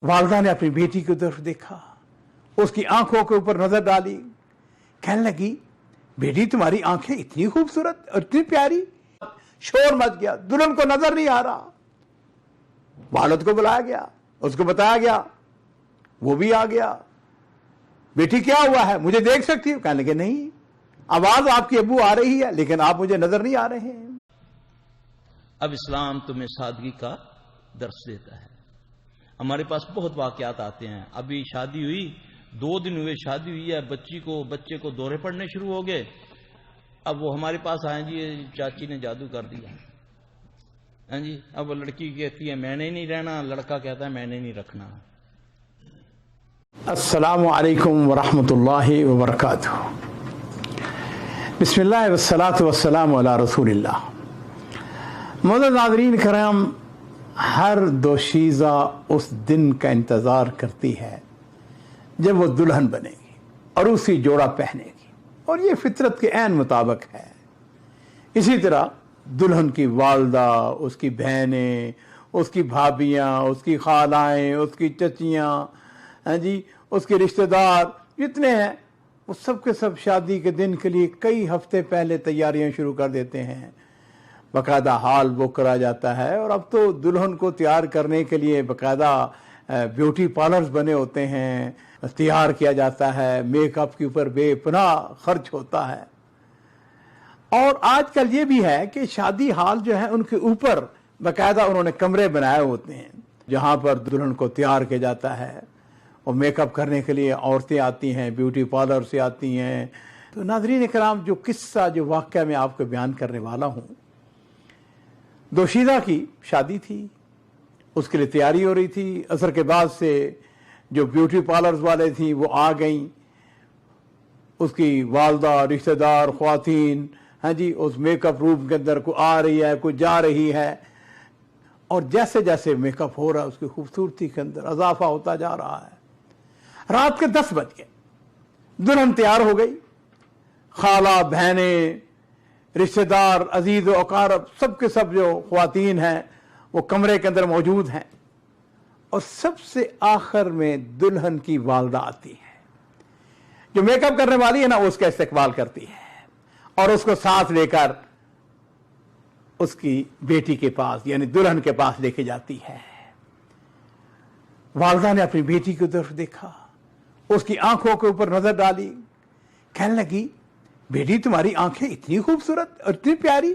वालिदा ने अपनी बेटी की तरफ देखा, उसकी आंखों के ऊपर नजर डाली, कहने लगी, बेटी तुम्हारी आंखें इतनी खूबसूरत और इतनी प्यारी। शोर मच गया, दुल्हन को नजर नहीं आ रहा। वालिद को बुलाया गया, उसको बताया गया, वो भी आ गया। बेटी क्या हुआ है, मुझे देख सकती हो? कहने लगे नहीं, आवाज आपकी अब्बू आ रही है लेकिन आप मुझे नजर नहीं आ रहे हैं। अब इस्लाम तुम्हें सादगी का दर्स देता है। हमारे पास बहुत वाकयात आते हैं। अभी शादी हुई, 2 दिन हुए शादी हुई है, बच्चे को दौरे पड़ने शुरू हो गए। अब वो हमारे पास आए, जी चाची ने जादू कर दिया। हाँ जी, अब वो लड़की कहती है मैंने नहीं रहना, लड़का कहता है मैंने नहीं रखना। अस्सलामु अलैकुम वरहमतुल्लाहि वबरकातुहू। बिस्मिल्लाह वस्सलातु वस्सलामु अला रसूलिल्लाह। मोअज़्ज़ज़ नाज़रीन करम, हर दोशीज़ा उस दिन का इंतज़ार करती है जब वो दुल्हन बनेगी और उसी जोड़ा पहनेगी, और ये फितरत के ऐन मुताबिक है। इसी तरह दुल्हन की वालदा, उसकी बहनें, उसकी भाभियाँ, उसकी खालाएँ, उसकी चचियाँ, हाँ जी, उसके रिश्तेदार जितने हैं, वो सब के सब शादी के दिन के लिए कई हफ्ते पहले तैयारियां शुरू कर देते हैं। बाकायदा हाल बुक करा जाता है, और अब तो दुल्हन को तैयार करने के लिए बाकायदा ब्यूटी पार्लर्स बने होते हैं, तैयार किया जाता है, मेकअप के ऊपर बेपनाह खर्च होता है। और आजकल ये भी है कि शादी हाल जो है उनके ऊपर बाकायदा उन्होंने कमरे बनाए होते हैं जहाँ पर दुल्हन को तैयार किया जाता है, और मेकअप करने के लिए औरतें आती हैं, ब्यूटी पार्लर से आती हैं। तो नाज़रीन इकराम, जो किस्सा, जो वाक़या मैं आपको बयान करने वाला हूँ, दोशीज़ा की शादी थी, उसके लिए तैयारी हो रही थी। असर के बाद से जो ब्यूटी पार्लर्स वाले थी वो आ गईं, उसकी वालदा, रिश्तेदार, ख्वातीन, हाँ जी, उस मेकअप रूम के अंदर को आ रही है, कोई जा रही है, और जैसे जैसे मेकअप हो रहा है उसकी खूबसूरती के अंदर इजाफा होता जा रहा है। रात के 10 बज गए, दुल्हन तैयार हो गई। खाला, बहनें, रिश्तेदार, अजीज व अकारब, सब के सब जो ख्वातीन हैं वो कमरे के अंदर मौजूद हैं, और सबसे आखिर में दुल्हन की वालदा आती है। जो मेकअप करने वाली है ना, उसका इस्तकबाल करती है और उसको साथ लेकर उसकी बेटी के पास यानी दुल्हन के पास लेके जाती है। वालिदा ने अपनी बेटी की तरफ देखा, उसकी आंखों के ऊपर नजर डाली, कहने लगी, बेटी तुम्हारी आंखें इतनी खूबसूरत और इतनी प्यारी,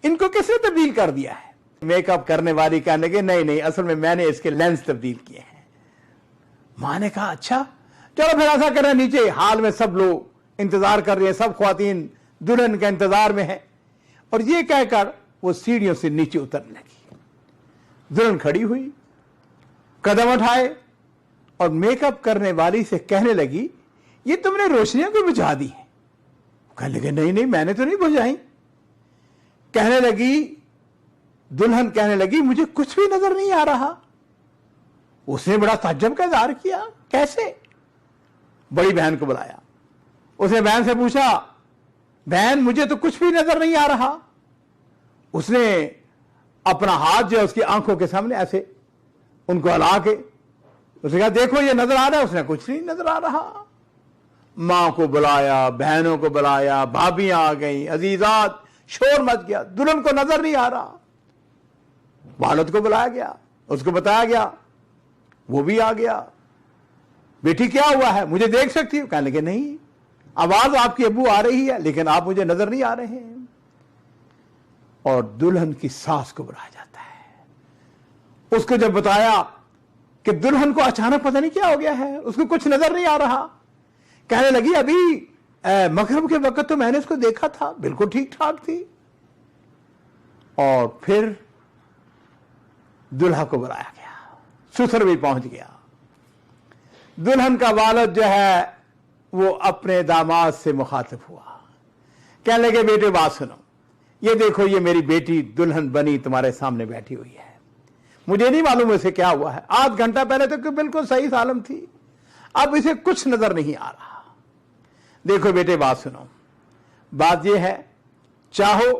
इनको किसने तब्दील कर दिया है? मेकअप करने वाली कहने लगे, नहीं नहीं, असल में मैंने इसके लेंस तब्दील किए हैं। मां ने कहा, अच्छा चलो फिर ऐसा करें, नीचे हाल में सब लोग इंतजार कर रहे हैं, सब ख्वातीन दुल्हन के इंतजार में है। और ये कहकर वो सीढ़ियों से नीचे उतरने लगी। दुल्हन खड़ी हुई, कदम उठाए और मेकअप करने वाली से कहने लगी, ये तुमने रोशनियां क्यों बुझा दी हैं? कहने लगे, नहीं नहीं, मैंने तो नहीं बुझाई। कहने लगी, दुल्हन कहने लगी, मुझे कुछ भी नजर नहीं आ रहा। उसने बड़ा ताज्जुब का इज़हार किया, कैसे? बड़ी बहन को बुलाया, उसने बहन से पूछा, बहन मुझे तो कुछ भी नजर नहीं आ रहा। उसने अपना हाथ जो है उसकी आंखों के सामने ऐसे उनको हिला के उसने कहा, देखो ये नजर आ रहा है। उसने कुछ नहीं नजर आ रहा। मां को बुलाया, बहनों को बुलाया, भाभियां आ गई, अजीजात, शोर मच गया, दुल्हन को नजर नहीं आ रहा। वालिद को बुलाया गया, उसको बताया गया, वो भी आ गया। बेटी क्या हुआ है, मुझे देख सकती हो? कहने लगे नहीं, आवाज आपकी अब्बू आ रही है लेकिन आप मुझे नजर नहीं आ रहे हैं। और दुल्हन की सास को बुलाया जाता है। उसको जब बताया कि दुल्हन को अचानक पता नहीं क्या हो गया है, उसको कुछ नजर नहीं आ रहा, कहने लगी, अभी मगरिब के वक्त तो मैंने इसको देखा था, बिल्कुल ठीक ठाक थी। और फिर दुल्हा को बुलाया गया, ससुर भी पहुंच गया। दुल्हन का वालिद जो है वो अपने दामाद से मुखातिब हुआ, कहने लगे, बेटे बात सुनो, ये देखो ये मेरी बेटी दुल्हन बनी तुम्हारे सामने बैठी हुई है। मुझे नहीं मालूम इसे क्या हुआ है, आध घंटा पहले तो बिल्कुल सही सालम थी, अब इसे कुछ नजर नहीं आ रहा। देखो बेटे बात सुनो, बात यह है, चाहो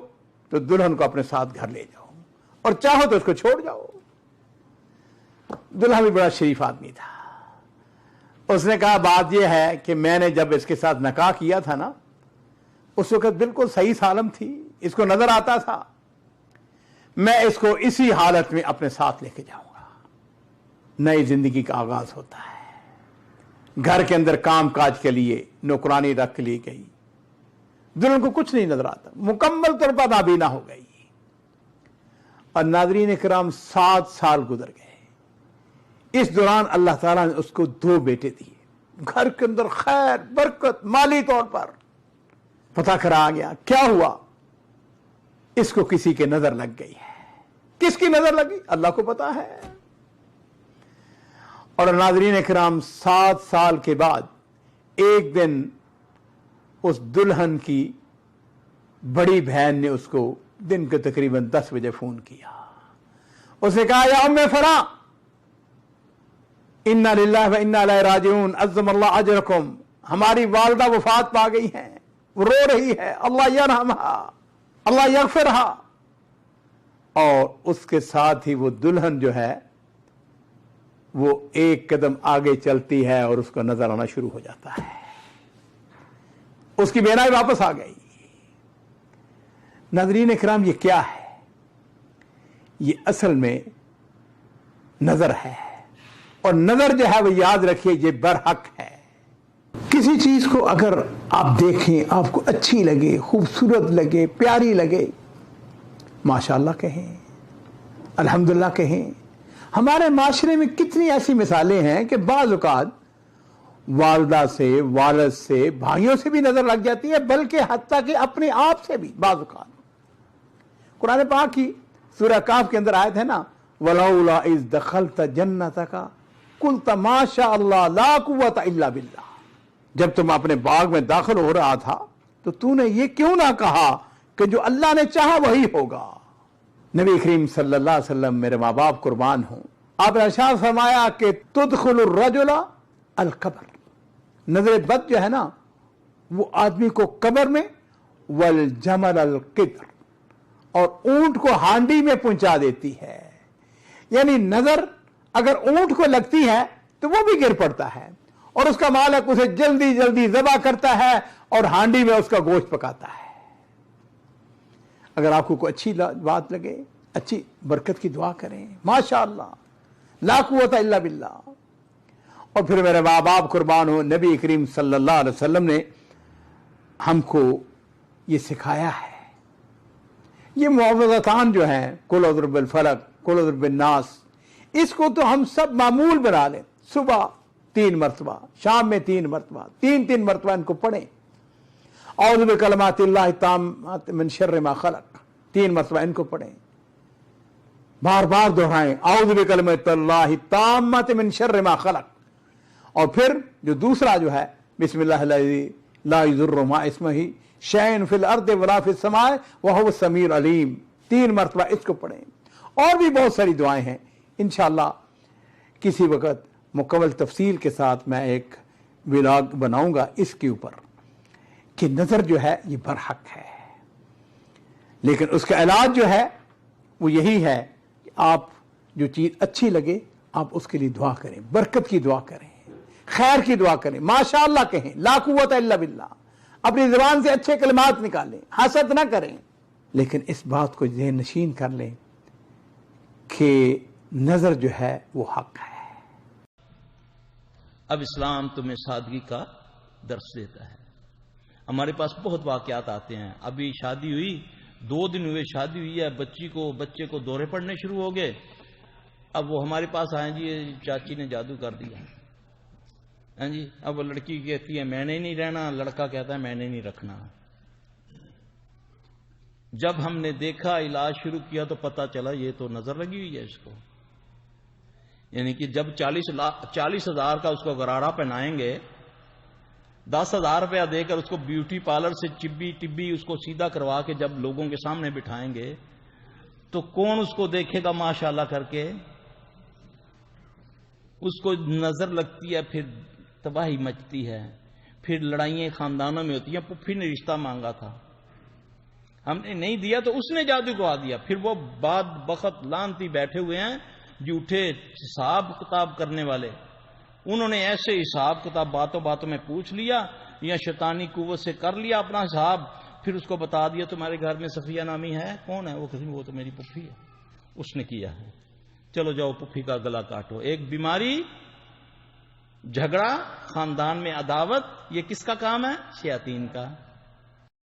तो दुल्हन को अपने साथ घर ले जाओ और चाहो तो उसको छोड़ जाओ। दुल्हा भी बड़ा शरीफ आदमी था। उसने कहा बात यह है कि मैंने जब इसके साथ निकाह किया था ना, उस वक्त बिल्कुल सही सालम थी, इसको नजर आता था, मैं इसको इसी हालत में अपने साथ लेके जाऊंगा। नई जिंदगी का आगाज होता है। घर के अंदर काम काज के लिए नौकरानी रख ली गई। दुल्हन को कुछ नहीं नजर आता, मुकम्मल तौर पर नाबीना हो गई। और नाज़रीन इकराम 7 साल गुजर गए। इस दौरान अल्लाह ताला ने उसको 2 बेटे दिए। घर के अंदर खैर बरकत माली तौर पर। पता करा गया क्या हुआ, इसको किसी के नजर लग गई है। किसकी नजर लगी अल्लाह को पता है। और नाज़रीन इकराम 7 साल के बाद एक दिन उस दुल्हन की बड़ी बहन ने उसको दिन के तकरीबन 10 बजे फोन किया। उसने कहा या उम्मे फरा इन्ना लिल्लाहि व इन्ना इलैहि राजिऊन अज़्ज़मल्लाहु अजरकुम, हमारी वालिदा वफात पा गई हैं, वो रो रही है, अल्लाह यरहमहा अल्लाह यगफिरहा। और उसके साथ ही वो दुल्हन जो है वो एक कदम आगे चलती है और उसको नजर आना शुरू हो जाता है। उसकी बेनाई वापस आ गई। नाज़रीन इकराम ये क्या है? ये असल में नजर है। और नजर जो है वो याद रखिए ये बरहक है। किसी चीज को अगर आप देखें, आपको अच्छी लगे, खूबसूरत लगे, प्यारी लगे, माशाअल्लाह कहें, अल्हम्दुलिल्लाह कहें। हमारे माशरे में कितनी ऐसी मिसालें हैं कि बाज़ औक़ात वालदा से, वालिद से, भाइयों से भी नजर लग जाती है, बल्कि हत्ता कि अपने आप से भी बाज़ औक़ात। कुरान पाक की सूरह काफ के अंदर आयत है ना, वलौला इज़ दखलत जन्नतका कुल्त माशा अल्लाह ला कुव्वता इल्ला बिल्लाह। जब तुम अपने बाग में दाखिल हो रहा था तो तूने ये क्यों ना कहा कि जो अल्लाह ने चाहा वही होगा। नबी करीम सल्लल्लाहु अलैहि वसल्लम, मेरे माँ बाप कुर्बान हों, आपने इरशाद फरमाया कि तुदखिलुर रजुला अल कब्र, नजर बद जो है ना वो आदमी को कब्र में, वल जमल अल किद्र, और ऊंट को हांडी में पहुंचा देती है। यानी नजर अगर ऊंट को लगती है तो वो भी गिर पड़ता है और उसका मालिक उसे जल्दी जल्दी ज़बह करता है और हांडी में उसका गोश्त पकाता है। अगर आपको कोई अच्छी बात लगे, अच्छी बरकत की दुआ करें, माशाअल्लाह ला कुव्वता इल्ला बिल्लाह। और फिर मेरे माँ बाप कुर्बान हो, नबी करीम सल्लल्लाहु अलैहि वसल्लम ने हमको ये सिखाया है। ये मुअव्वज़तान जो हैं, कुल अऊज़ु बिल फलक, कुल अऊज़ु बिन नास, इसको तो हम सब मामूल बना लें। सुबह 3 मरतबा, शाम में 3 मरतबा, 3 मरतबा इनको पढ़ें। औज़ु बिकलिमातिल्लाहि ताम्माति मिन शर्रि मा खलक, 3 मरतबा इनको पढ़ें, बार बार दोहराएं, औज़ु बिकलिमातिल्लाहि ताम्माति मिन शर्रि मा खलक। और फिर जो दूसरा जो है, बिस्मिल्लाहिल्लज़ी ला यज़ुर्रु मा इस्मिही शैअन फिल अर्दि वला फिस समाए व हुवस समीउल अलीम, 3 मरतबा इसको पढ़ें। और भी बहुत सारी दुआएं हैं। इंशाअल्लाह किसी वक्त मुकम्मल तफसील के साथ मैं एक व्लॉग बनाऊंगा इसके ऊपर कि नजर जो है ये बरहक है, लेकिन उसका इलाज जो है वो यही है कि आप जो चीज अच्छी लगे आप उसके लिए दुआ करें, बरकत की दुआ करें, खैर की दुआ करें, माशाअल्लाह कहें, ला कुव्वता इल्ला बिल्लाह। अपनी जुबान से अच्छे कलिमात निकालें, हसद ना करें, लेकिन इस बात को ज़हन नशीन कर लें कि नजर जो है वो हक है। अब इस्लाम तुम्हें सादगी का दर्स देता है। हमारे पास बहुत वाकयात आते हैं। अभी शादी हुई, 2 दिन हुए शादी हुई है, बच्चे को दौरे पड़ने शुरू हो गए। अब वो हमारे पास आए, जी चाची ने जादू कर दिया, हाँ जी। अब वो लड़की कहती है मैंने नहीं रहना, लड़का कहता है मैंने नहीं रखना। जब हमने देखा, इलाज शुरू किया तो पता चला ये तो नजर लगी हुई है इसको। यानी कि जब 40,000 का उसको गरारा पहनाएंगे, 10,000 रुपया देकर उसको ब्यूटी पार्लर से चिब्बी टिब्बी उसको सीधा करवा के जब लोगों के सामने बिठाएंगे तो कौन उसको देखेगा माशाअल्लाह करके? उसको नजर लगती है, फिर तबाही मचती है, फिर लड़ाइयां खानदानों में होती हैं। पुप्पी ने रिश्ता मांगा था, हमने नहीं दिया तो उसने जादू करवा दिया। फिर वो बाद बखत लानती बैठे हुए हैं جھوٹے حساب کتاب کرنے والے، انہوں نے ایسے حساب کتاب باتوں باتوں میں پوچھ لیا یا شیطانی قوت سے کر لیا اپنا حساب، پھر اس کو بتا دیا تمہارے گھر میں صفیہ نامی ہے، کون ہے وہ؟ کسی وہ تو میری پپھی ہے، اس نے کیا ہے، چلو جاؤ پپھی کا گلا کاٹو۔ ایک بیماری، جھگڑا، خاندان میں عداوت، یہ کس کا کام ہے؟ شیاطین کا۔